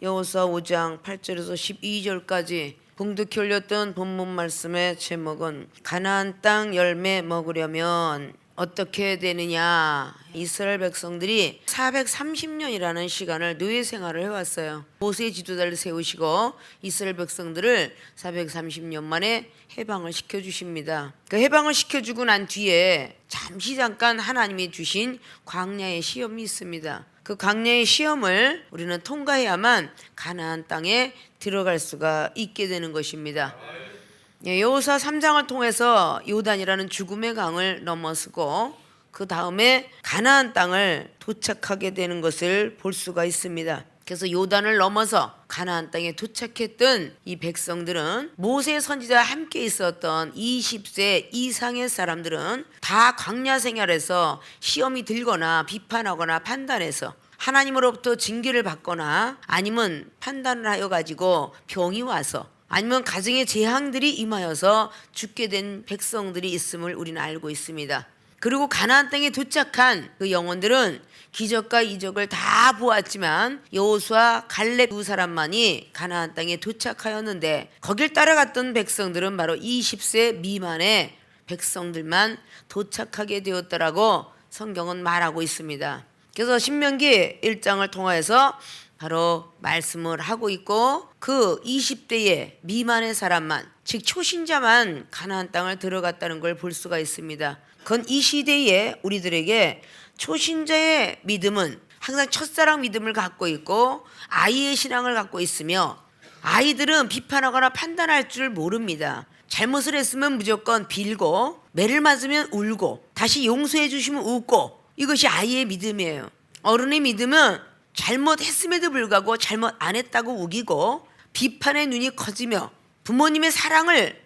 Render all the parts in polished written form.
여호수아 5장 8절에서 12절까지 봉독히 올렸던 본문 말씀의 제목은 가나안 땅 열매 먹으려면 어떻게 되느냐. 이스라엘 백성들이 430년이라는 시간을 노예 생활을 해왔어요. 모세의 지도자를 세우시고 이스라엘 백성들을 430년 만에 해방을 시켜주십니다. 그 해방을 시켜주고 난 뒤에 잠깐 하나님이 주신 광야의 시험이 있습니다. 그 광야의 시험을 우리는 통과해야만 가나안 땅에 들어갈 수가 있게 되는 것입니다. 여호수아 3장을 통해서 요단이라는 죽음의 강을 넘어서고 그 다음에 가나안 땅을 도착하게 되는 것을 볼 수가 있습니다. 그래서 요단을 넘어서 가나안 땅에 도착했던 이 백성들은 모세 선지자와 함께 있었던 20세 이상의 사람들은 다 광야 생활에서 시험이 들거나 비판하거나 판단해서 하나님으로부터 징계를 받거나 아니면 판단을 하여 가지고 병이 와서 아니면 가정의 재앙들이 임하여서 죽게 된 백성들이 있음을 우리는 알고 있습니다. 그리고 가나안 땅에 도착한 그 영혼들은 기적과 이적을 다 보았지만 여호수아 갈렙 두 사람만이 가나안 땅에 도착하였는데 거길 따라갔던 백성들은 바로 20세 미만의 백성들만 도착하게 되었다라고 성경은 말하고 있습니다. 그래서 신명기 1장을 통해서 바로 말씀을 하고 있고 그 20대의 미만의 사람만, 즉 초신자만 가나안 땅을 들어갔다는 걸 볼 수가 있습니다. 그건 이 시대에 우리들에게 초신자의 믿음은 항상 첫사랑 믿음을 갖고 있고 아이의 신앙을 갖고 있으며 아이들은 비판하거나 판단할 줄 모릅니다. 잘못을 했으면 무조건 빌고 매를 맞으면 울고 다시 용서해 주시면 웃고, 이것이 아이의 믿음이에요. 어른의 믿음은 잘못했음에도 불구하고 잘못 안 했다고 우기고 비판의 눈이 커지며 부모님의 사랑을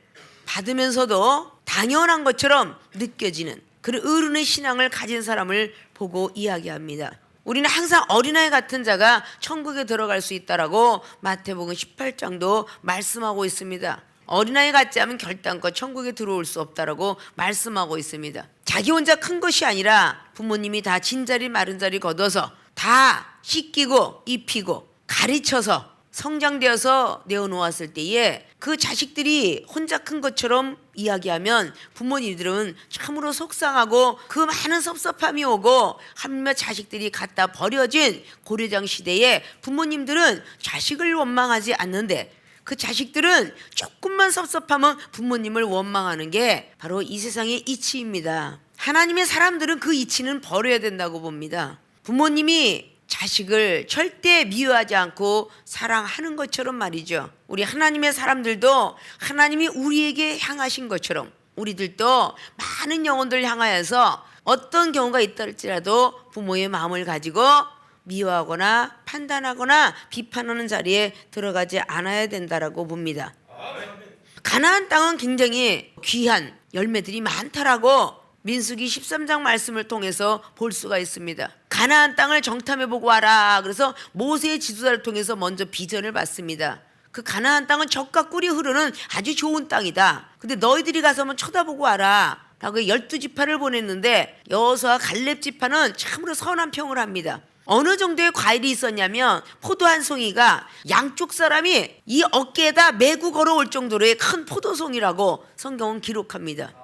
받으면서도 당연한 것처럼 느껴지는 그런 어른의 신앙을 가진 사람을 보고 이야기합니다. 우리는 항상 어린아이 같은 자가 천국에 들어갈 수 있다라고 마태복음 18장도 말씀하고 있습니다. 어린아이 같지 않으면 결단코 천국에 들어올 수 없다라고 말씀하고 있습니다. 자기 혼자 큰 것이 아니라 부모님이 다 진자리 마른자리 걷어서 다 씻기고 입히고 가르쳐서 성장되어서 내어놓았을 때에 그 자식들이 혼자 큰 것처럼 이야기하면 부모님들은 참으로 속상하고 그 많은 섭섭함이 오고 하물며 자식들이 갖다 버려진 고려장 시대에 부모님들은 자식을 원망하지 않는데 그 자식들은 조금만 섭섭하면 부모님을 원망하는 게 바로 이 세상의 이치입니다. 하나님의 사람들은 그 이치는 버려야 된다고 봅니다. 부모님이 자식을 절대 미워하지 않고 사랑하는 것처럼 말이죠. 우리 하나님의 사람들도 하나님이 우리에게 향하신 것처럼 우리들도 많은 영혼들을 향하여서 어떤 경우가 있다 할지라도 부모의 마음을 가지고 미워하거나 판단하거나 비판하는 자리에 들어가지 않아야 된다라고 봅니다. 가나안 땅은 굉장히 귀한 열매들이 많다라고 민수기 13장 말씀을 통해서 볼 수가 있습니다. 가나안 땅을 정탐해보고 와라. 그래서 모세의 지도자를 통해서 먼저 비전을 받습니다. 그 가나안 땅은 젖과 꿀이 흐르는 아주 좋은 땅이다. 근데 너희들이 가서 한번 쳐다보고 와라 라고 12지파를 보냈는데 여호수아 갈렙 지파는 참으로 선한 평을 합니다. 어느 정도의 과일이 있었냐면 포도 한 송이가 양쪽 사람이 이 어깨에다 메고 걸어올 정도로의 큰 포도송이라고 성경은 기록합니다.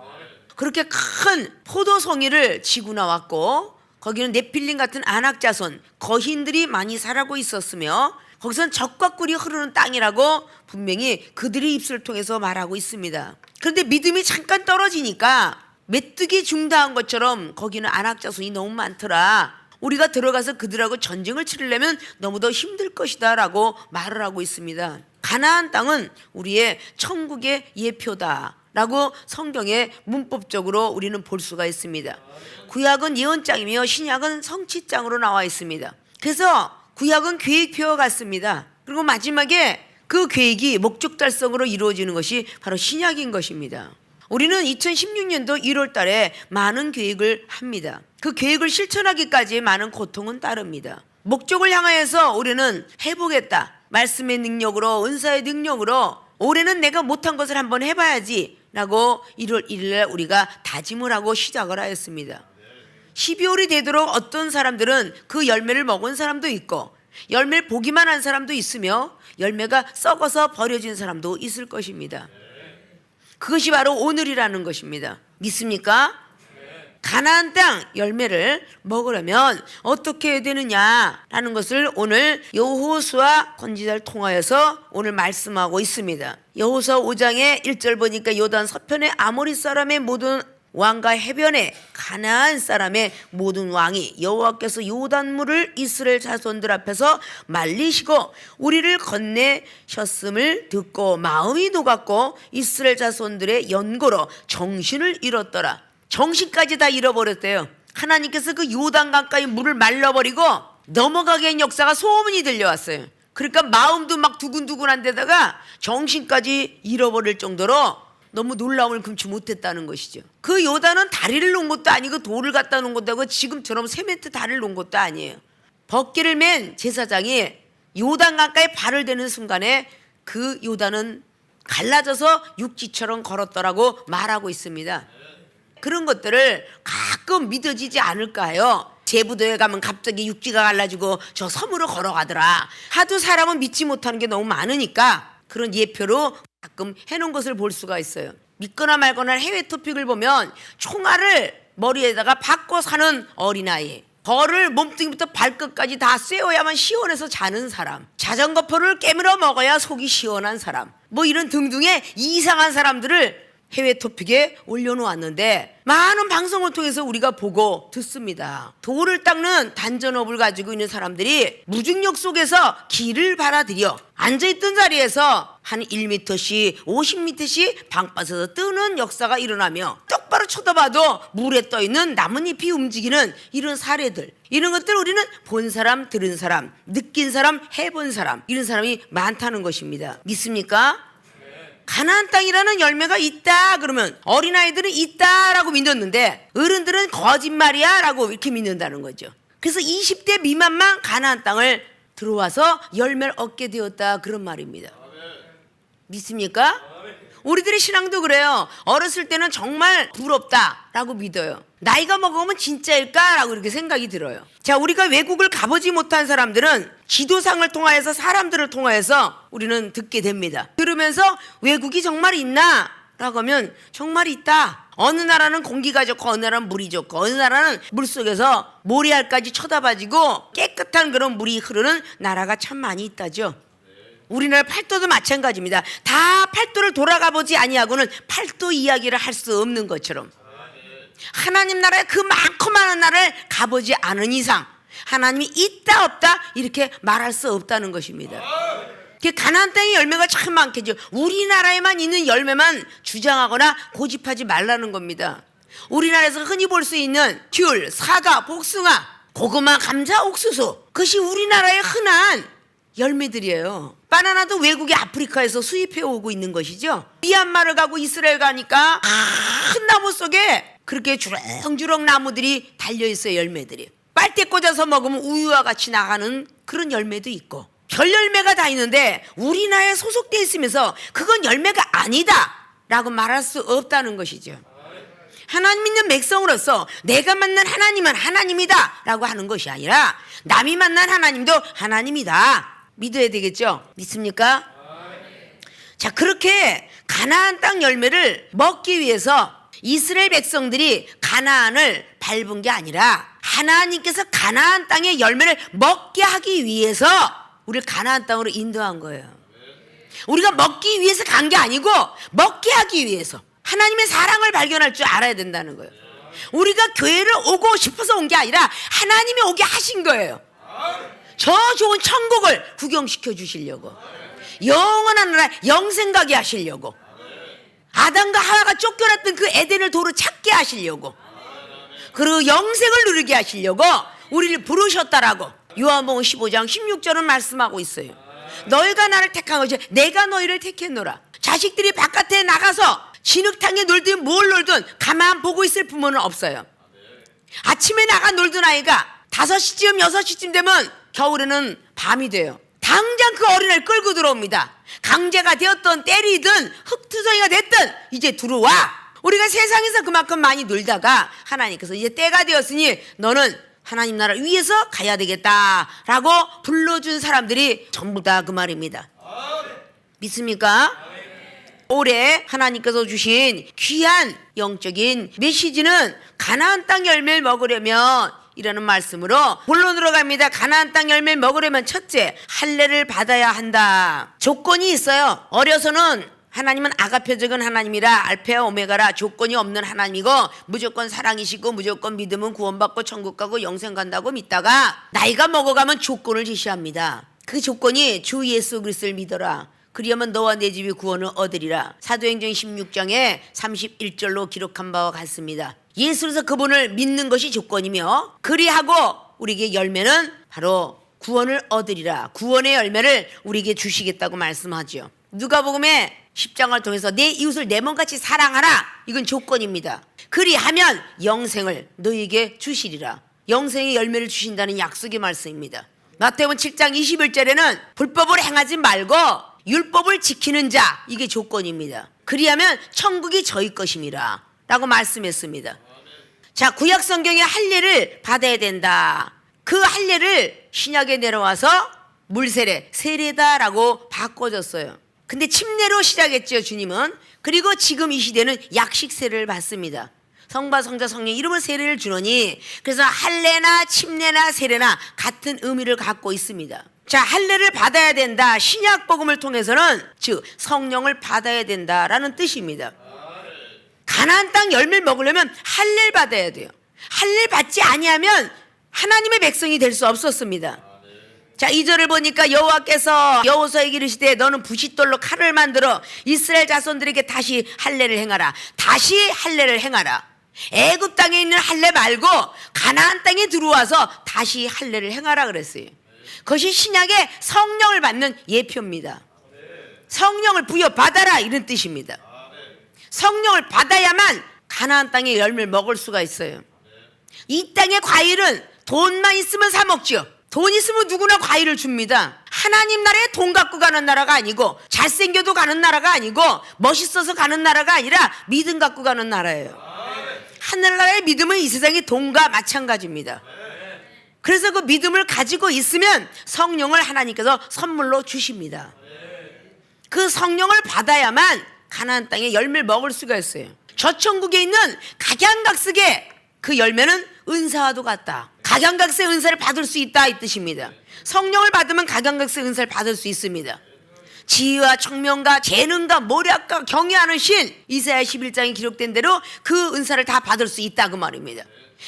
그렇게 큰 포도송이를 지고 나왔고 거기는 네필림 같은 안악자손 거인들이 많이 살고 있었으며 거기선 젖과 꿀이 흐르는 땅이라고 분명히 그들의 입술을 통해서 말하고 있습니다. 그런데 믿음이 잠깐 떨어지니까 메뚜기 중다한 것처럼 거기는 안악자손이 너무 많더라. 우리가 들어가서 그들하고 전쟁을 치르려면 너무도 힘들 것이다 라고 말을 하고 있습니다. 가나안 땅은 우리의 천국의 예표다 라고 성경에 문법적으로 우리는 볼 수가 있습니다. 구약은 예언장이며 신약은 성취장으로 나와 있습니다. 그래서 구약은 계획표와 같습니다. 그리고 마지막에 그 계획이 목적 달성으로 이루어지는 것이 바로 신약인 것입니다. 우리는 2016년도 1월 달에 많은 계획을 합니다. 그 계획을 실천하기까지 많은 고통은 따릅니다. 목적을 향하여서 우리는 해보겠다. 말씀의 능력으로, 은사의 능력으로 올해는 내가 못한 것을 한번 해봐야지 라고 1월 1일에 우리가 다짐을 하고 시작을 하였습니다. 12월이 되도록 어떤 사람들은 그 열매를 먹은 사람도 있고 열매를 보기만 한 사람도 있으며 열매가 썩어서 버려진 사람도 있을 것입니다. 그것이 바로 오늘이라는 것입니다. 믿습니까? 가나안 땅 열매를 먹으려면 어떻게 해야 되느냐라는 것을 오늘 여호수아 선지자를 통하여서 오늘 말씀하고 있습니다. 여호수아 5장의 1절 보니까 요단 서편의 아모리 사람의 모든 왕과 해변에 가나안 사람의 모든 왕이 여호와께서 요단물을 이스라엘 자손들 앞에서 말리시고 우리를 건네셨음을 듣고 마음이 녹았고 이스라엘 자손들의 연고로 정신을 잃었더라. 정신까지 다 잃어버렸대요. 하나님께서 그 요단강가의 물을 말려버리고 넘어가게 한 역사가 소문이 들려왔어요. 그러니까 마음도 막 두근두근한 데다가 정신까지 잃어버릴 정도로 너무 놀라움을 금치 못했다는 것이죠. 그 요단은 다리를 놓은 것도 아니고 돌을 갖다 놓은 것도 아니고 지금처럼 세멘트 다리를 놓은 것도 아니에요. 벗기를 맨 제사장이 요단강가에 발을 대는 순간에 그 요단은 갈라져서 육지처럼 걸었더라고 말하고 있습니다. 그런 것들을 가끔 믿어지지 않을까요? 제부도에 가면 갑자기 육지가 갈라지고 저 섬으로 걸어가더라. 하도 사람은 믿지 못하는 게 너무 많으니까 그런 예표로 가끔 해놓은 것을 볼 수가 있어요. 믿거나 말거나 해외 토픽을 보면 총알을 머리에다가 박고 사는 어린아이, 벌을 몸뚱이부터 발끝까지 다 쐬어야만 시원해서 자는 사람, 자전거표를 깨물어 먹어야 속이 시원한 사람, 뭐 이런 등등의 이상한 사람들을 해외 토픽에 올려놓았는데 많은 방송을 통해서 우리가 보고 듣습니다. 돌을 닦는 단전업을 가지고 있는 사람들이 무중력 속에서 길을 받아들여 앉아있던 자리에서 한 1m씩 50m씩 방바서서 뜨는 역사가 일어나며 똑바로 쳐다봐도 물에 떠있는 나뭇잎이 움직이는 이런 사례들, 이런 것들 우리는 본 사람, 들은 사람, 느낀 사람, 해본 사람, 이런 사람이 많다는 것입니다. 믿습니까? 가나안 땅이라는 열매가 있다 그러면 어린아이들은 있다라고 믿었는데 어른들은 거짓말이야 라고 이렇게 믿는다는 거죠. 그래서 20대 미만만 가나안 땅을 들어와서 열매를 얻게 되었다 그런 말입니다. 믿습니까? 우리들의 신앙도 그래요. 어렸을 때는 정말 부럽다라고 믿어요. 나이가 먹으면 진짜일까라고 이렇게 생각이 들어요. 자, 우리가 외국을 가보지 못한 사람들은 지도상을 통하여서 사람들을 통하여서 우리는 듣게 됩니다. 들으면서 외국이 정말 있나? 라고 하면 정말 있다. 어느 나라는 공기가 좋고 어느 나라는 물이 좋고 어느 나라는 물속에서 모래알까지 쳐다봐지고 깨끗한 그런 물이 흐르는 나라가 참 많이 있다죠. 우리나라 팔도도 마찬가지입니다. 다 팔도를 돌아가 보지 아니하고는 팔도 이야기를 할 수 없는 것처럼 하나님 나라의 그 많고 많은 나라를 가보지 않은 이상 하나님이 있다 없다 이렇게 말할 수 없다는 것입니다. 가나안 땅의 열매가 참 많겠죠. 우리나라에만 있는 열매만 주장하거나 고집하지 말라는 겁니다. 우리나라에서 흔히 볼 수 있는 귤, 사과, 복숭아, 고구마, 감자, 옥수수, 그것이 우리나라의 흔한 열매들이에요. 바나나도 외국의 아프리카에서 수입해 오고 있는 것이죠. 미얀마를 가고 이스라엘 가니까 큰 나무 속에 그렇게 주렁주렁 나무들이 달려있어요. 열매들이 빨대 꽂아서 먹으면 우유와 같이 나가는 그런 열매도 있고 별 열매가 다 있는데 우리나라에 소속돼 있으면서 그건 열매가 아니다 라고 말할 수 없다는 것이죠. 하나님 믿는 백성으로서 내가 만난 하나님은 하나님이다 라고 하는 것이 아니라 남이 만난 하나님도 하나님이다 믿어야 되겠죠. 믿습니까? 자, 그렇게 가나안 땅 열매를 먹기 위해서 이스라엘 백성들이 가나안을 밟은 게 아니라 하나님께서 가나안 땅의 열매를 먹게 하기 위해서 우리를 가나안 땅으로 인도한 거예요. 우리가 먹기 위해서 간 게 아니고 먹게 하기 위해서 하나님의 사랑을 발견할 줄 알아야 된다는 거예요. 우리가 교회를 오고 싶어서 온 게 아니라 하나님이 오게 하신 거예요. 저 좋은 천국을 구경시켜 주시려고, 영원한 나라 영생 가게 하시려고, 아담과 하와가 쫓겨났던 그 에덴을 도로 찾게 하시려고, 그리고 영생을 누리게 하시려고 우리를 부르셨다라고 요한복음 15장 16절은 말씀하고 있어요. 너희가 나를 택한 것이 내가 너희를 택했노라. 자식들이 바깥에 나가서 진흙탕에 놀든 뭘 놀든 가만 보고 있을 부모는 없어요. 아침에 나가 놀던 아이가 5시쯤 6시쯤 되면 겨울에는 밤이 돼요. 당장 그 어린애를 끌고 들어옵니다. 강제가 되었던 때리든 흙투성이가 됐든 이제 들어와. 우리가 세상에서 그만큼 많이 놀다가 하나님께서 이제 때가 되었으니 너는 하나님 나라 위해서 가야 되겠다라고 불러준 사람들이 전부 다 그 말입니다. 믿습니까? 올해 하나님께서 주신 귀한 영적인 메시지는 가나안 땅 열매를 먹으려면 이라는 말씀으로 본론으로 갑니다. 가나안 땅 열매를 먹으려면 첫째, 할례를 받아야 한다. 조건이 있어요. 어려서는 하나님은 아가페적인 하나님이라 알파와 오메가라 조건이 없는 하나님이고 무조건 사랑이시고 무조건 믿으면 구원받고 천국 가고 영생 간다고 믿다가 나이가 먹어가면 조건을 제시합니다. 그 조건이 주 예수 그리스도를 믿어라. 그리하면 너와 내 집이 구원을 얻으리라. 사도행전 16장에 31절로 기록한 바와 같습니다. 예수로서 그분을 믿는 것이 조건이며 그리하고 우리에게 열매는 바로 구원을 얻으리라. 구원의 열매를 우리에게 주시겠다고 말씀하죠. 누가복음에 10장을 통해서 내 이웃을 내 몸같이 사랑하라. 이건 조건입니다. 그리하면 영생을 너희에게 주시리라. 영생의 열매를 주신다는 약속의 말씀입니다. 마태복음 7장 21절에는 불법을 행하지 말고 율법을 지키는 자, 이게 조건입니다. 그리하면 천국이 저희 것임이라 라고 말씀했습니다. 자, 구약 성경의 할례를 받아야 된다. 그 할례를 신약에 내려와서 물세례, 세례다라고 바꿔줬어요. 근데 침례로 시작했죠, 주님은. 그리고 지금 이 시대는 약식 세례를 받습니다. 성바, 성자, 성령 이름을 세례를 주노니, 그래서 할례나 침례나 세례나 같은 의미를 갖고 있습니다. 자, 할례를 받아야 된다. 신약 복음을 통해서는 즉 성령을 받아야 된다라는 뜻입니다. 가나안 땅 열매를 먹으려면 할례를 받아야 돼요. 할례를 받지 아니하면 하나님의 백성이 될 수 없었습니다. 자, 2절을 보니까 여호와께서 여호수아에게 이르시되 너는 부싯돌로 칼을 만들어 이스라엘 자손들에게 다시 할례를 행하라. 다시 할례를 행하라. 애굽 땅에 있는 할례 말고 가나안 땅에 들어와서 다시 할례를 행하라 그랬어요. 그것이 신약의 성령을 받는 예표입니다. 성령을 부여받아라 이런 뜻입니다. 성령을 받아야만 가나안 땅의 열매를 먹을 수가 있어요. 이 땅의 과일은 돈만 있으면 사 먹죠. 돈 있으면 누구나 과일을 줍니다. 하나님 나라에 돈 갖고 가는 나라가 아니고 잘생겨도 가는 나라가 아니고 멋있어서 가는 나라가 아니라 믿음 갖고 가는 나라예요. 하늘나라의 믿음은 이 세상의 돈과 마찬가지입니다. 그래서 그 믿음을 가지고 있으면 성령을 하나님께서 선물로 주십니다. 그 성령을 받아야만 가나안 땅에 열매를 먹을 수가 있어요. 저 천국에 있는 각양각색의 그 열매는 은사와도 같다. 각양각색 은사를 받을 수 있다 이 뜻입니다. 성령을 받으면 각양각색 은사를 받을 수 있습니다. 지혜와 청명과 재능과 모략과 경외하는 신, 이사야 11장에 기록된 대로 그 은사를 다 받을 수 있다 그 말입니다.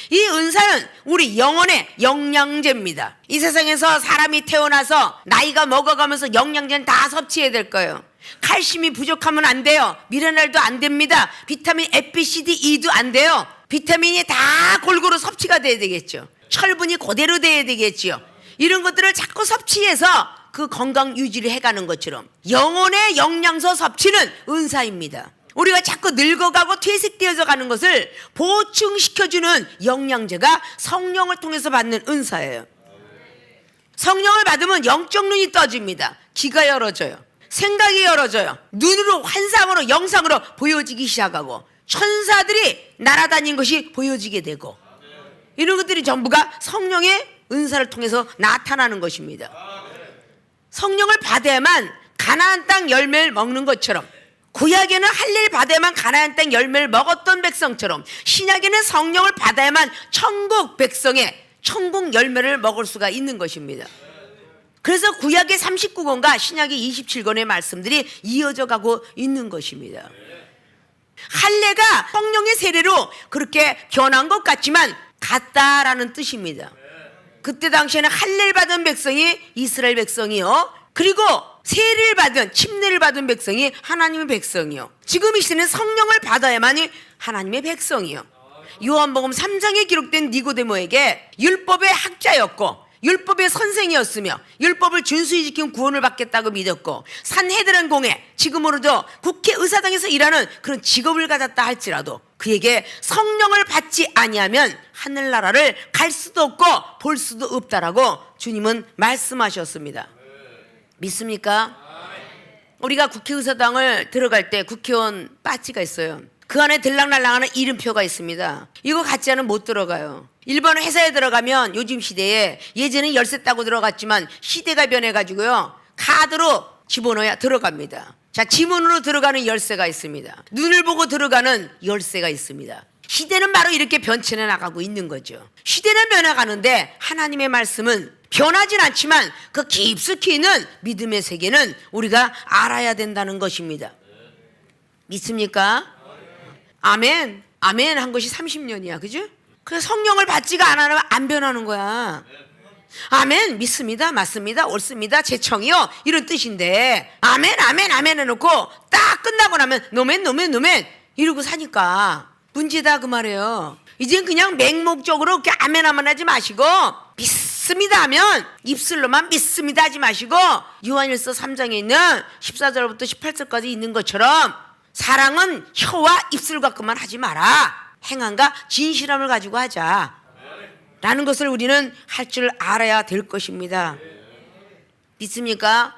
이 은사는 우리 영혼의 영양제입니다. 이 세상에서 사람이 태어나서 나이가 먹어가면서 영양제는 다 섭취해야 될 거예요. 칼슘이 부족하면 안 돼요. 미네랄도 안 됩니다. 비타민 A, B, C, D, E도 안 돼요. 비타민이 다 골고루 섭취가 돼야 되겠죠. 철분이 그대로 돼야 되겠죠. 이런 것들을 자꾸 섭취해서 그 건강 유지를 해가는 것처럼 영혼의 영양소 섭취는 은사입니다. 우리가 자꾸 늙어가고 퇴색되어져 가는 것을 보충시켜주는 영양제가 성령을 통해서 받는 은사예요. 성령을 받으면 영적 눈이 떠집니다. 귀가 열어져요. 생각이 열어져요. 눈으로, 환상으로, 영상으로 보여지기 시작하고 천사들이 날아다닌 것이 보여지게 되고 이런 것들이 전부가 성령의 은사를 통해서 나타나는 것입니다. 성령을 받아야만 가나안 땅 열매를 먹는 것처럼 구약에는 할례를 받아야만 가나안 땅 열매를 먹었던 백성처럼 신약에는 성령을 받아야만 천국 백성의 천국 열매를 먹을 수가 있는 것입니다. 그래서 구약의 39권과 신약의 27권의 말씀들이 이어져 가고 있는 것입니다. 할례가 성령의 세례로 그렇게 변한 것 같지만 같다라는 뜻입니다. 그때 당시에는 할례를 받은 백성이 이스라엘 백성이요, 그리고 세례를 받은, 침례를 받은 백성이 하나님의 백성이요, 지금 이 시대는 성령을 받아야만이 하나님의 백성이요. 요한복음 3장에 기록된 니고데모에게 율법의 학자였고 율법의 선생이었으며 율법을 준수히 지키면 구원을 받겠다고 믿었고 산헤드린 공회, 지금으로도 국회의사당에서 일하는 그런 직업을 가졌다 할지라도 그에게 성령을 받지 아니하면 하늘나라를 갈 수도 없고 볼 수도 없다라고 주님은 말씀하셨습니다. 믿습니까? 우리가 국회의사당을 들어갈 때 국회의원 바지가 있어요. 그 안에 들락날락하는 이름표가 있습니다. 이거 같지않으면 못 들어가요. 일반 회사에 들어가면 요즘 시대에 예전에 열쇠 따고 들어갔지만 시대가 변해가지고요. 카드로 집어넣어야 들어갑니다. 자, 지문으로 들어가는 열쇠가 있습니다. 눈을 보고 들어가는 열쇠가 있습니다. 시대는 바로 이렇게 변천해 나가고 있는 거죠. 시대는 변해가는데 하나님의 말씀은 변하진 않지만 그 깊숙이 있는 믿음의 세계는 우리가 알아야 된다는 것입니다. 믿습니까? 아멘. 아멘 한 것이 30년이야. 그죠? 그래서 성령을 받지가 않으면 안 변하는 거야. 아멘. 믿습니다. 맞습니다. 옳습니다. 제청이요. 이런 뜻인데 아멘 아멘 아멘 해놓고 딱 끝나고 나면 노멘 노멘 노멘 이러고 사니까 문제다 그 말이에요. 이젠 그냥 맹목적으로 이렇게 아멘 아멘 하지 마시고 믿습니다 하면 입술로만 믿습니다 하지 마시고 요한일서 3장에 있는 14절부터 18절까지 있는 것처럼 사랑은 혀와 입술 갖고만 하지 마라. 행함과 진실함을 가지고 하자 라는 것을 우리는 할 줄 알아야 될 것입니다. 믿습니까?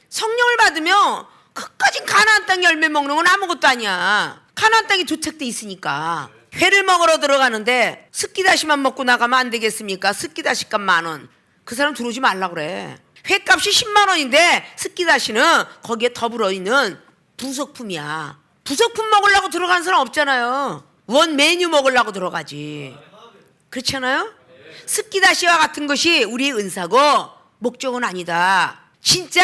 성령을 받으면 그까진 가나안 땅 열매 먹는 건 아무것도 아니야. 가나안 땅이 도착돼 있으니까. 회를 먹으러 들어가는데 스키다시만 먹고 나가면 안 되겠습니까? 스키다시값 10,000원. 그 사람 들어오지 말라 그래. 회값이 10만 원인데 스키다시는 거기에 더불어 있는 부속품이야. 부속품 먹으려고 들어가는 사람 없잖아요. 원 메뉴 먹으려고 들어가지. 그렇잖아요? 스키다시와 같은 것이 우리의 은사고 목적은 아니다. 진짜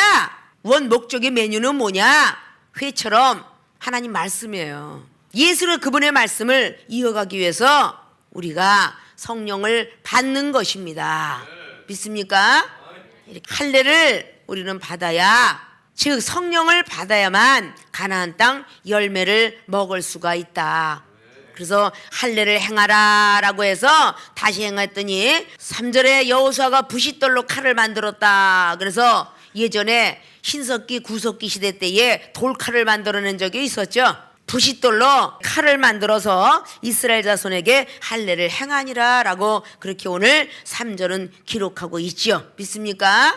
원 목적의 메뉴는 뭐냐? 회처럼 하나님 말씀이에요. 예수를 그분의 말씀을 이어가기 위해서 우리가 성령을 받는 것입니다. 믿습니까? 이렇게 할례를 우리는 받아야, 즉 성령을 받아야만 가나안 땅 열매를 먹을 수가 있다. 그래서 할례를 행하라라고 해서 다시 행했더니 3절에 여호수아가 부싯돌로 칼을 만들었다. 그래서 예전에 신석기 구석기 시대 때에 돌칼을 만들어낸 적이 있었죠. 부싯돌로 칼을 만들어서 이스라엘 자손에게 할례를 행하니라라고 그렇게 오늘 3절은 기록하고 있죠. 믿습니까?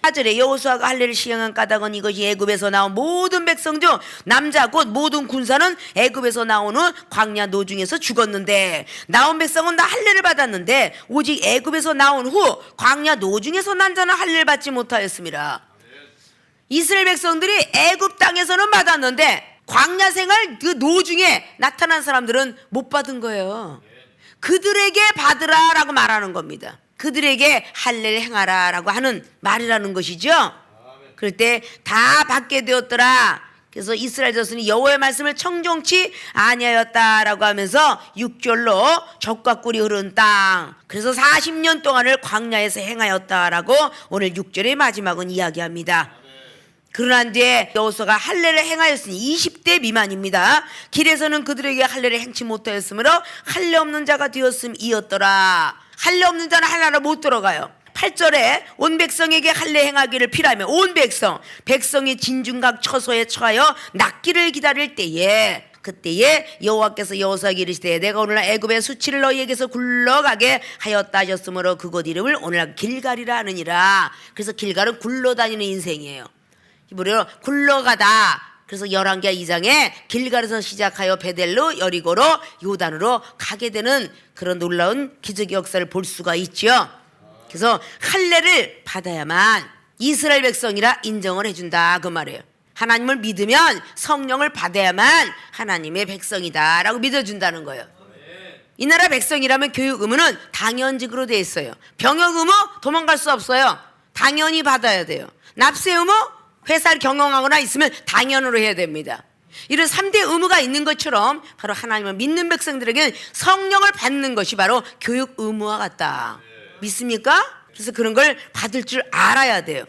4절에 여호수아가 할례를 시행한 까닭은 이것이 애굽에서 나온 모든 백성 중 남자 곧 모든 군사는 애굽에서 나온 후 광야 노중에서 죽었는데 나온 백성은 다 할례를 받았는데 오직 애굽에서 나온 후 광야 노중에서 난 자는 할례를 받지 못하였습니다. 이스라엘 백성들이 애굽 땅에서는 받았는데 광야 생활 그 노중에 나타난 사람들은 못 받은 거예요. 그들에게 받으라라고 말하는 겁니다. 그들에게 할례를 행하라라고 하는 말이라는 것이죠. 그럴 때 다 받게 되었더라. 그래서 이스라엘 자손이 여호와의 말씀을 청종치 아니하였다라고 하면서 6절로 젖과 꿀이 흐른 땅, 그래서 40년 동안을 광야에서 행하였다라고 오늘 6절의 마지막은 이야기합니다. 그러난 뒤에 여호수아가 할례를 행하였으니 20대 미만입니다. 길에서는 그들에게 할례를 행치 못하였으므로 할례 없는 자가 되었음이었더라. 할례 없는 자는 할례로 못 들어가요. 8절에 온 백성에게 할례 행하기를 필요하며 온 백성이 진중각 처소에 처하여 낫기를 기다릴 때에 그때에 여호와께서 여호수아에게 이르시되 내가 오늘날 애굽의 수치를 너희에게서 굴러가게 하였다 하셨으므로 그곳 이름을 오늘날 길갈이라 하느니라. 그래서 길갈은 굴러다니는 인생이에요. 히브리어로 굴러가다. 그래서 열왕기하 2장에 길갈에서 시작하여 베델로 여리고로 요단으로 가게 되는 그런 놀라운 기적의 역사를 볼 수가 있죠. 그래서 할례를 받아야만 이스라엘 백성이라 인정을 해준다 그 말이에요. 하나님을 믿으면 성령을 받아야만 하나님의 백성이다 라고 믿어준다는 거예요. 이 나라 백성이라면 교육 의무는 당연직으로 돼 있어요. 병역 의무 도망갈 수 없어요. 당연히 받아야 돼요. 납세 의무 회사를 경영하거나 있으면 당연으로 해야 됩니다. 이런 3대 의무가 있는 것처럼 바로 하나님을 믿는 백성들에게는 성령을 받는 것이 바로 교육 의무와 같다. 믿습니까? 그래서 그런 걸 받을 줄 알아야 돼요.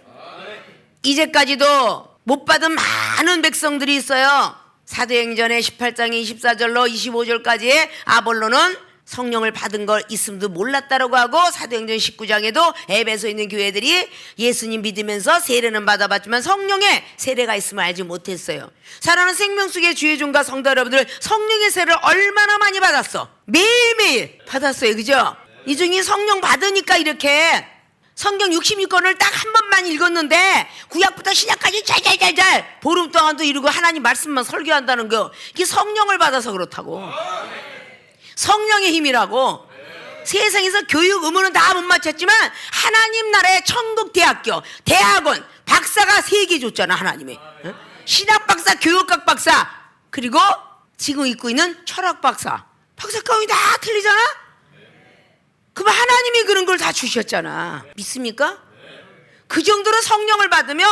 이제까지도 못 받은 많은 백성들이 있어요. 사도행전의 18장의 24절로 25절까지의 아볼로는 성령을 받은 걸 있음도 몰랐다라고 하고, 사도행전 19장에도 에베소에 있는 교회들이 예수님 믿으면서 세례는 받아봤지만 성령의 세례가 있음을 알지 못했어요. 사랑하는 생명수의 주의 종과 성도 여러분들, 성령의 세례를 얼마나 많이 받았어? 매일매일 받았어요. 그죠? 이 중에 성령 받으니까 이렇게 성경 66권을 딱 한 번만 읽었는데 구약부터 신약까지 잘 보름 동안도 이루고 하나님 말씀만 설교한다는 거, 이게 성령을 받아서 그렇다고. 성령의 힘이라고. 세상에서 교육 의무는 다 못 맞췄지만 하나님 나라의 천국 대학교, 대학원 박사가 3개 줬잖아. 하나님이. 신학 박사, 교육학 박사, 그리고 지금 입고 있는 철학 박사. 박사과정이 다 틀리잖아. 그럼 하나님이 그런 걸 다 주셨잖아. 믿습니까? 그 정도로 성령을 받으면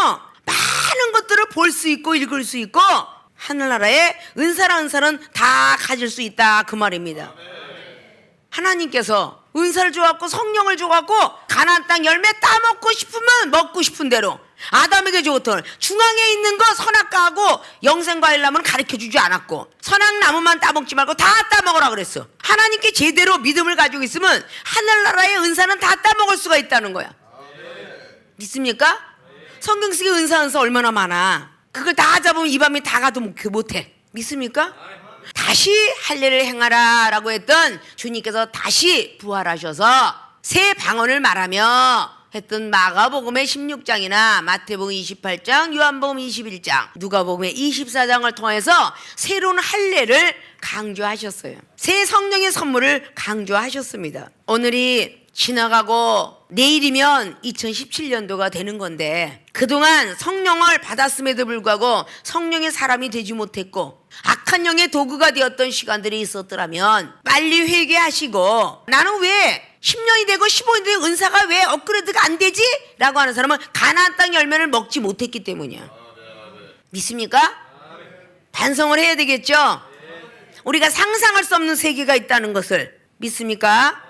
많은 것들을 볼 수 있고 읽을 수 있고 하늘나라의 은사는 다 가질 수 있다, 그 말입니다. 하나님께서 은사를 줘갖고 성령을 줘갖고 가나안 땅 열매 따먹고 싶으면 먹고 싶은 대로, 아담에게 주었던 중앙에 있는 거 선악과하고 영생과일 나무는 가르쳐주지 않았고 선악나무만 따먹지 말고 다 따먹으라 그랬어. 하나님께 제대로 믿음을 가지고 있으면 하늘나라의 은사는 다 따먹을 수가 있다는 거야. 믿습니까? 성경 속에 은사 얼마나 많아. 그걸 다 잡으면 이 밤에 다 가도 못해. 믿습니까? 다시 할례를 행하라 라고 했던 주님께서 다시 부활하셔서 새 방언을 말하며 했던 마가복음의 16장이나 마태복음 28장, 요한복음 21장, 누가복음의 24장을 통해서 새로운 할례를 강조하셨어요. 새 성령의 선물을 강조하셨습니다. 오늘이 지나가고 내일이면 2017년도가 되는 건데, 그동안 성령을 받았음에도 불구하고 성령의 사람이 되지 못했고 악한 영의 도구가 되었던 시간들이 있었더라면 빨리 회개하시고, 나는 왜 10년이 되고 15년이 되고 은사가 왜 업그레이드가 안 되지? 라고 하는 사람은 가나안 땅 열매를 먹지 못했기 때문이야. 믿습니까? 반성을 해야 되겠죠? 우리가 상상할 수 없는 세계가 있다는 것을 믿습니까?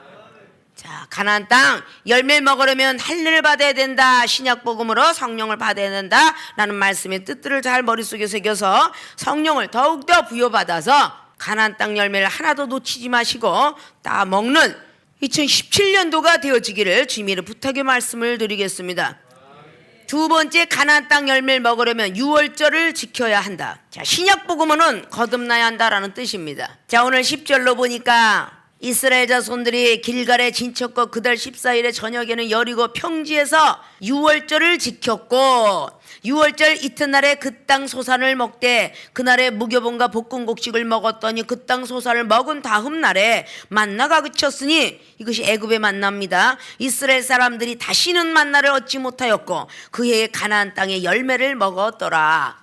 자, 가나안 땅 열매 먹으려면 할례를 받아야 된다, 신약복음으로 성령을 받아야 된다 라는 말씀의 뜻들을 잘 머릿속에 새겨서 성령을 더욱더 부여받아서 가나안 땅 열매를 하나도 놓치지 마시고 다 먹는 2017년도가 되어지기를 주님의 부탁의 말씀을 드리겠습니다. 두 번째, 가나안 땅 열매를 먹으려면 유월절을 지켜야 한다. 자, 신약복음은 거듭나야 한다라는 뜻입니다. 자, 오늘 10절로 보니까 이스라엘 자손들이 길갈에 진쳤고 그달 14일에 저녁에는 여리고 평지에서 유월절을 지켰고, 유월절 이튿날에 그 땅 소산을 먹되 그날에 무교본과 볶은 곡식을 먹었더니 그 땅 소산을 먹은 다음 날에 만나가 그쳤으니 이것이 애굽의 만나입니다. 이스라엘 사람들이 다시는 만나를 얻지 못하였고 그 해에 가나안 땅의 열매를 먹었더라.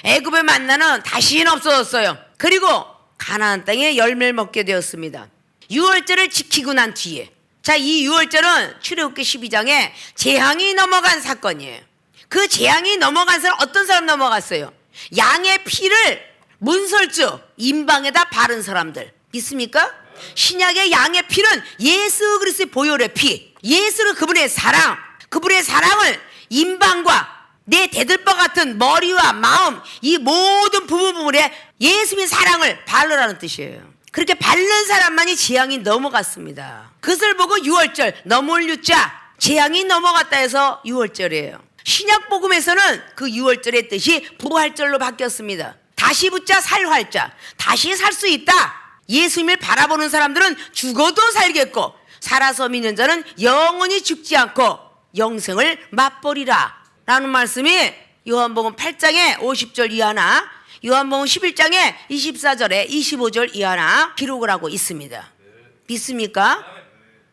애굽의 만나는 다시는 없어졌어요. 그리고 가나안 땅의 열매를 먹게 되었습니다. 유월절을 지키고 난 뒤에, 자, 이 유월절은 출애굽기 12장에 재앙이 넘어간 사건이에요. 그 재앙이 넘어간 사람, 어떤 사람 넘어갔어요? 양의 피를 문설주 임방에다 바른 사람들. 믿습니까? 신약의 양의 피는 예수 그리스도의 보혈의 피, 예수는 그분의 사랑, 그분의 사랑을 임방과 내 대들보 같은 머리와 마음, 이 모든 부분에 예수님의 사랑을 바르라는 뜻이에요. 그렇게 바른 사람만이 재앙이 넘어갔습니다. 그것을 보고 유월절, 넘어올 유자, 재앙이 넘어갔다 해서 유월절이에요. 신약복음에서는 그 유월절의 뜻이 부활절로 바뀌었습니다. 다시 붙자 살활자, 다시 살 수 있다. 예수님을 바라보는 사람들은 죽어도 살겠고 살아서 믿는 자는 영원히 죽지 않고 영생을 맛보리라 라는 말씀이 요한복음 8장에 50절 이하나 요한복음 11장에 24절에 25절 이하나 기록을 하고 있습니다. 믿습니까?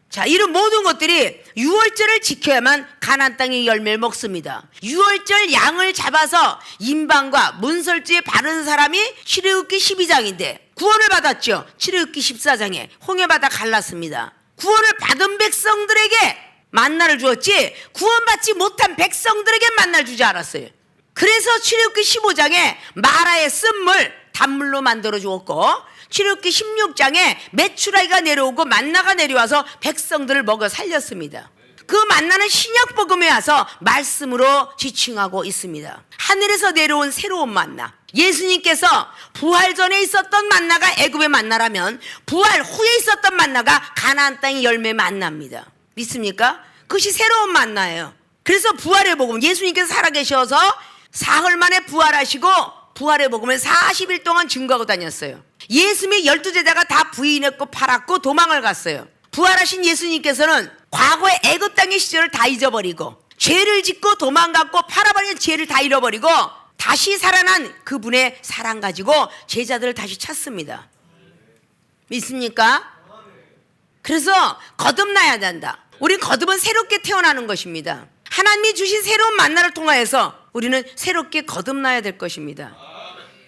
자, 이런 모든 것들이 유월절을 지켜야만 가나안 땅의 열매를 먹습니다. 유월절 양을 잡아서 임방과 문설주에 바른 사람이 출애굽기 12장인데 구원을 받았죠. 출애굽기 14장에 홍해바다 갈랐습니다. 구원을 받은 백성들에게 만나를 주었지 구원받지 못한 백성들에게 만나를 주지 않았어요. 그래서 출애굽기 15장에 마라의 쓴물 단물로 만들어 주었고, 출애굽기 16장에 메추라기가 내려오고 만나가 내려와서 백성들을 먹여 살렸습니다. 그 만나는 신약복음에 와서 말씀으로 지칭하고 있습니다. 하늘에서 내려온 새로운 만나, 예수님께서 부활 전에 있었던 만나가 애굽의 만나라면 부활 후에 있었던 만나가 가나안 땅의 열매 만나입니다. 믿습니까? 그것이 새로운 만나예요. 그래서 부활의 복음, 예수님께서 살아계셔서 사흘 만에 부활하시고 부활의 복음을 40일 동안 증거하고 다녔어요. 예수님의 12제자가 다 부인했고 팔았고 도망을 갔어요. 부활하신 예수님께서는 과거의 애굽 땅의 시절을 다 잊어버리고 죄를 짓고 도망갔고 팔아버린 죄를 다 잃어버리고 다시 살아난 그분의 사랑 가지고 제자들을 다시 찾습니다. 믿습니까? 그래서 거듭나야 된다. 우리 거듭은 새롭게 태어나는 것입니다. 하나님이 주신 새로운 만나를 통하여서 우리는 새롭게 거듭나야 될 것입니다.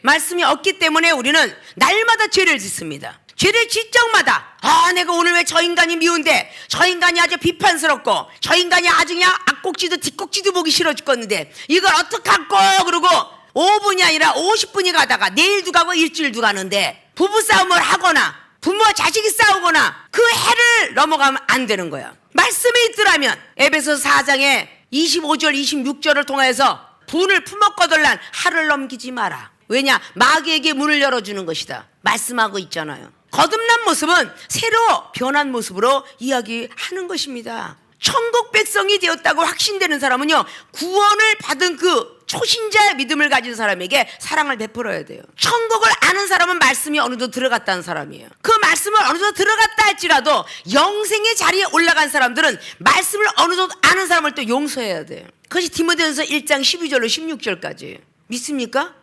말씀이 없기 때문에 우리는 날마다 죄를 짓습니다. 죄를 짓 적마다 내가 오늘 왜 저 인간이 미운데, 저 인간이 아주 비판스럽고, 저 인간이 아주 그냥 앞꼭지도 뒷꼭지도 보기 싫어 죽겠는데 이걸 어떡할꼬. 그러고 5분이 아니라 50분이 가다가 내일도 가고 일주일도 가는데 부부싸움을 하거나 부모와 자식이 싸우거나 그 해를 넘어가면 안 되는 거야. 말씀에 있더라면 에베소서 4장에 25절 26절을 통해서 분을 품었거들란 하를 넘기지 마라. 왜냐? 마귀에게 문을 열어주는 것이다. 말씀하고 있잖아요. 거듭난 모습은 새로 변한 모습으로 이야기하는 것입니다. 천국 백성이 되었다고 확신되는 사람은요, 구원을 받은 그 초신자의 믿음을 가진 사람에게 사랑을 베풀어야 돼요. 천국을 아는 사람은 말씀이 어느 정도 들어갔다는 사람이에요. 그 말씀을 어느 정도 들어갔다 할지라도 영생의 자리에 올라간 사람들은 말씀을 어느 정도 아는 사람을 또 용서해야 돼요. 그것이 디모데전서 1장 12절로 16절까지. 믿습니까?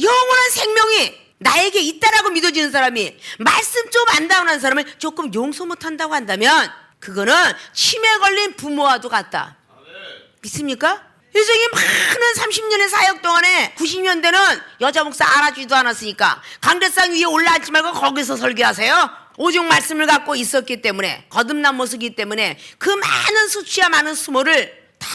영원한 생명이 나에게 있다라고 믿어지는 사람이 말씀 좀 안다는 사람을 조금 용서 못한다고 한다면 그거는 치매 걸린 부모와도 같다. 믿습니까? 요즘에 많은 30년의 사역 동안에 90년대는 여자 목사 알아주지도 않았으니까 강대상 위에 올라앉지 말고 거기서 설교하세요. 오직 말씀을 갖고 있었기 때문에, 거듭난 모습이기 때문에 그 많은 수치와 많은 수모를 다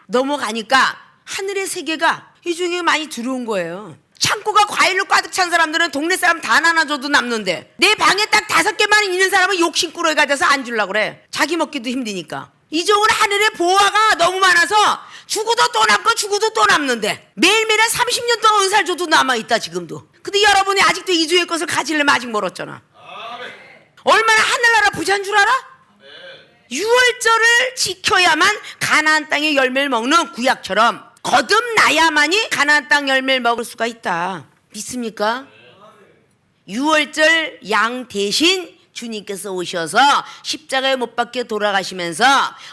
넘어가니까 하늘의 세계가 이 중에 많이 들어온 거예요. 창고가 과일로 가득 찬 사람들은 동네 사람 다 나눠줘도 남는데 내 방에 딱 5개만 있는 사람은 욕심꾸러기가 돼서 안 주려고 그래. 자기 먹기도 힘드니까. 이종은 하늘의 보화가 너무 많아서 죽어도 또 남고 죽어도 또 남는데 매일매일 30년 동안 은사를 줘도 남아있다 지금도. 근데 여러분이 아직도 이주의 것을 가지려면 아직 멀었잖아. 얼마나 하늘나라 부자인 줄 알아? 유월절을 지켜야만 가나안 땅의 열매를 먹는 구약처럼 거듭나야만이 가나안 땅 열매를 먹을 수가 있다. 믿습니까? 유월절 양 대신 주님께서 오셔서 십자가에 못 박혀 돌아가시면서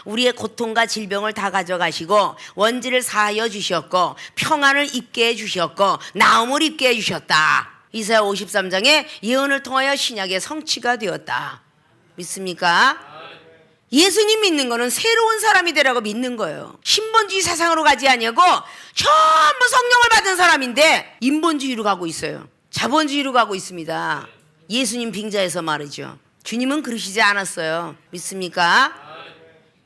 우리의 고통과 질병을 다 가져가시고 원죄를 사하여 주셨고 평안을 입게 해주셨고 나음을 입게 해주셨다. 이사야 53장의 예언을 통하여 신약의 성취가 되었다. 믿습니까? 예수님 믿는 거는 새로운 사람이 되라고 믿는 거예요. 신본주의 사상으로 가지 아니하고 전부 성령을 받은 사람인데 인본주의로 가고 있어요. 자본주의로 가고 있습니다. 예수님 빙자에서 말이죠. 주님은 그러시지 않았어요. 믿습니까?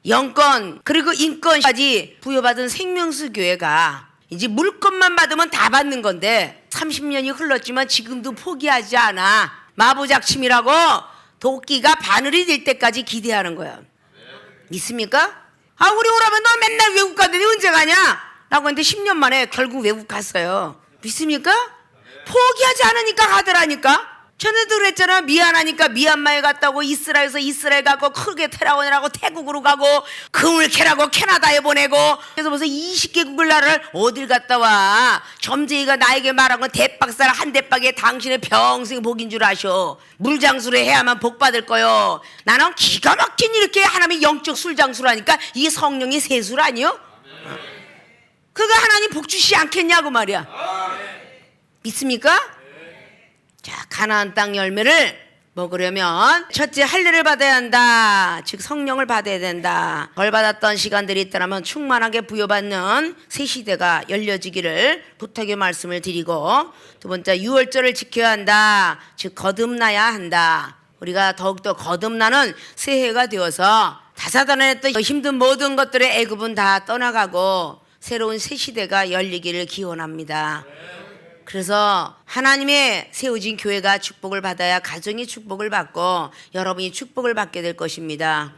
영권 그리고 인권까지 부여받은 생명수 교회가 이제 물건만 받으면 다 받는 건데 30년이 흘렀지만 지금도 포기하지 않아. 마부작침이라고 도끼가 바늘이 될 때까지 기대하는 거야. 믿습니까? 우리 오라면 너 맨날 외국 가는데 언제 가냐? 라고 했는데 10년 만에 결국 외국 갔어요. 믿습니까? 포기하지 않으니까 가더라니까. 전에도 그랬잖아. 미안하니까 미얀마에 갔다고 이스라엘에서 이스라엘 가고 크게 테라원이라고 태국으로 가고 그물캐라고 캐나다에 보내고 그래서 벌써 20개국을 나라를 어딜 갔다 와. 점쟁이가 나에게 말한 건 대박살 한 대박에 당신의 평생 복인 줄 아셔. 물장수를 해야만 복 받을 거요. 나는 기가 막힌 이렇게 하나님의 영적 술장수라니까 이게 성령의 세술 아니요? 그거 하나님 복 주시지 않겠냐고 말이야. 믿습니까? 자, 가나안 땅 열매를 먹으려면 첫째 할례를 받아야 한다. 즉 성령을 받아야 된다. 벌 받았던 시간들이 있다면 충만하게 부여받는 새 시대가 열려지기를 부탁의 말씀을 드리고, 두 번째 유월절을 지켜야 한다. 즉 거듭나야 한다. 우리가 더욱더 거듭나는 새해가 되어서 다사다난했던 힘든 모든 것들의 애굽은 다 떠나가고 새로운 새 시대가 열리기를 기원합니다. 그래서 하나님의 세워진 교회가 축복을 받아야 가정이 축복을 받고 여러분이 축복을 받게 될 것입니다.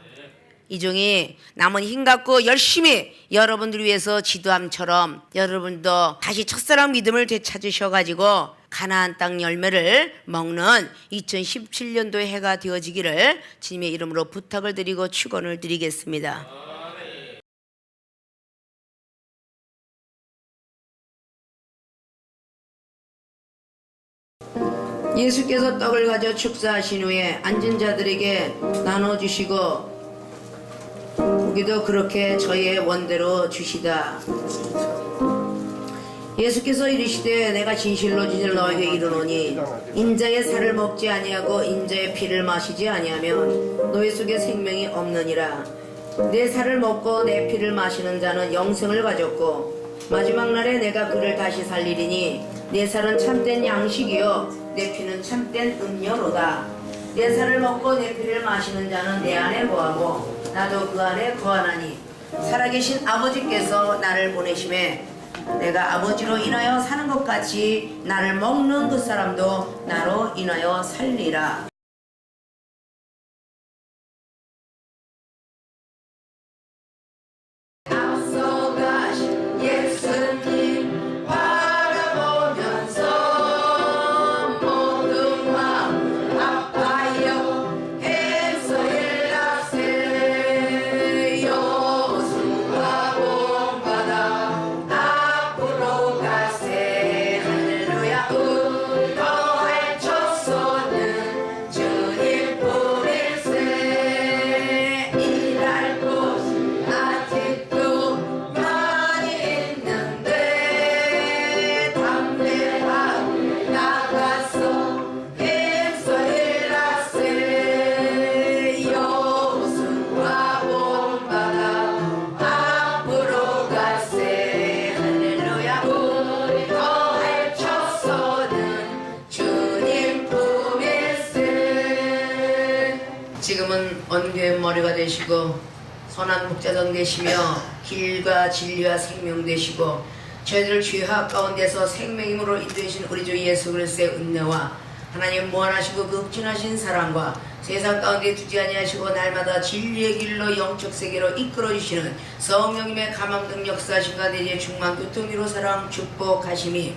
이종이 남은 힘 갖고 열심히 여러분들 위해서 지도함처럼 여러분도 다시 첫사랑 믿음을 되찾으셔가지고 가나안 땅 열매를 먹는 2017년도의 해가 되어지기를 주님의 이름으로 부탁을 드리고 축원을 드리겠습니다. 예수께서 떡을 가져 축사하신 후에 앉은 자들에게 나눠주시고 보기도 그렇게 저의 원대로 주시다. 예수께서 이르시되 내가 진실로 진실로 너에게 이르노니 인자의 살을 먹지 아니하고 인자의 피를 마시지 아니하면 너희 속에 생명이 없느니라. 내 살을 먹고 내 피를 마시는 자는 영생을 가졌고 마지막 날에 내가 그를 다시 살리리니 내 살은 참된 양식이요 내 피는 참된 음료로다. 내 살을 먹고 내 피를 마시는 자는 내 안에 거하고 나도 그 안에 거하나니 살아계신 아버지께서 나를 보내심에 내가 아버지로 인하여 사는 것 같이 나를 먹는 그 사람도 나로 인하여 살리라. 앞서가신 예수님 바라보면서 모든 마음 아파요 애써일나세요. 수가 본받아 앞으로 가세. 할렐루야. 울거할 쳤소는 주님 뿐일세. 일할 곳 아직도 많이 있는데 담대하고 나가서 힘써일나세요. 수와 본받아 앞으로 가세. 할렐루야. 우리 더할 쳤소는 주님 품일세. 지금은 언교의 머리가 되시고 선한 목자장 되시며 길과 진리와 생명 되시고 저희들 죄악 가운데서 생명임으로 인도하신 우리 주 예수 그리스도의 은혜와 하나님 무한하시고 극진하신 사랑과 세상 가운데 두지 아니하시고 날마다 진리의 길로 영적 세계로 이끌어 주시는 성령님의 감암등 역사하신가 내지의 충만 교통위로 사랑 축복하심이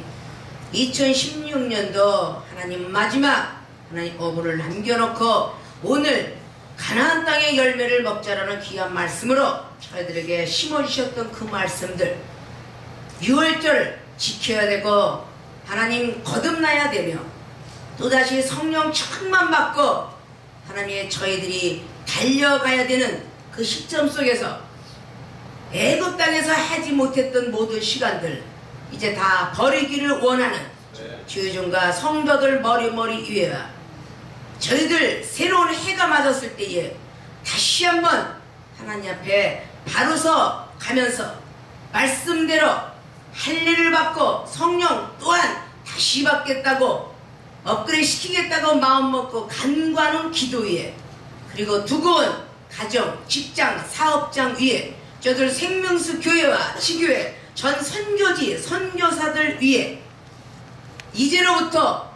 2016년도 하나님 마지막 하나님 어부를 남겨놓고 오늘 가나안 땅의 열매를 먹자라는 귀한 말씀으로 저희들에게 심어주셨던 그 말씀들 6월절 지켜야 되고 하나님 거듭나야 되며 또다시 성령 충만 받고 하나님의 저희들이 달려가야 되는 그 시점 속에서 애굽 땅에서 하지 못했던 모든 시간들 이제 다 버리기를 원하는 주의종과 성도들 머리 위에와 저희들 새로운 해가 맞았을 때에 다시 한번 하나님 앞에 바로서 가면서 말씀대로 할례를 받고 성령 또한 다시 받겠다고 업그레이드 시키겠다고 마음먹고 간과하는 기도 위에 그리고 두고온 가정, 직장, 사업장 위에 저들 생명수 교회와 지교회 전 선교지, 선교사들 위에 이제로부터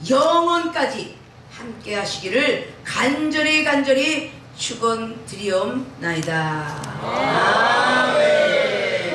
영원까지 함께 하시기를 간절히 축원드리옵나이다.